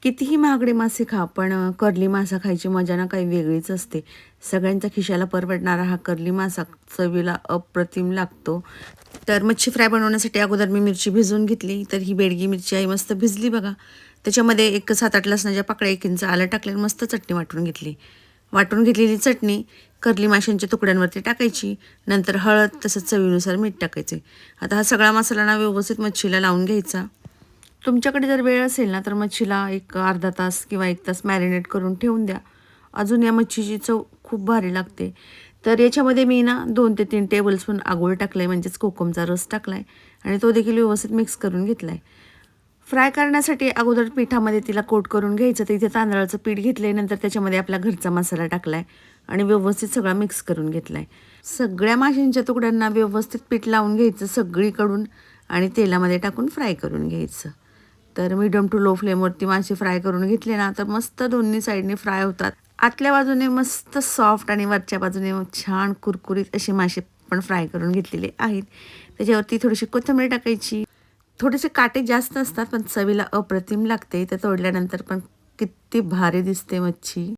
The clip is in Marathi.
कितीही महागडे मासे खा, पण कर्ली मासा खायची मजा ना काही वेगळीच असते. सगळ्यांच्या खिशाला परवडणारा हा कर्ली मासा चवीला अप्रतिम लागतो. तर मच्छी फ्राय बनवण्यासाठी अगोदर मी मिरची भिजवून घेतली. तर ही बेडगी मिरची आहे मस्त भिजली बघा. त्याच्यामध्ये एक 7-8 लसणाच्या पाकळ्या, 1 इंच आलं टाकले, मस्त चटणी वाटून घेतली. वाटून घेतलेली चटणी कर्ली माशांच्या तुकड्यांवरती टाकायची. नंतर हळद तसंच चवीनुसार मीठ टाकायचे. आता हा सगळा मसाला ना व्यवस्थित मच्छीला लावून घ्यायचा. तुमच्याकडे जर वेळ असेल ना तर मच्छीला एक अर्धा तास किंवा 1 तास मॅरिनेट करून ठेवून द्या. अजून या मच्छीची चव खूप भारी लागते. तर याच्यामध्ये मी ना 2 ते 3 टेबलस्पून आगोळ टाकलं म्हणजेच कोकमचा रस टाकला आणि तो देखील व्यवस्थित मिक्स करून घेतला. फ्राय करण्यासाठी अगोदर पिठामध्ये तिला कोट करून घ्यायचं. तर इथे तांदळाचं पीठ घेतलं नंतर त्याच्यामध्ये आपला घरचा मसाला टाकला आणि व्यवस्थित सगळा मिक्स करून घेतला सगळ्या माशांच्या तुकड्यांना व्यवस्थित पीठ लावून घ्यायचं सगळीकडून आणि तेलामध्ये टाकून फ्राय करून घ्यायचं. तर मीडियम टू लो फ्लेमवरती मासे फ्राय करून घेतले ना तर मस्त दोन्ही साईडने फ्राय होतात. आतल्या बाजूने मस्त सॉफ्ट आणि वरच्या बाजूने छान कुरकुरीत असे मासे पण फ्राय करून घेतलेले आहेत. त्याच्यावरती थोडीशी कोथिंबीर टाकायची. थोडेसे काटे जास्त असतात पण चवीला अप्रतिम लागते. ते तोडल्यानंतर पण किती भारी दिसते मच्छी.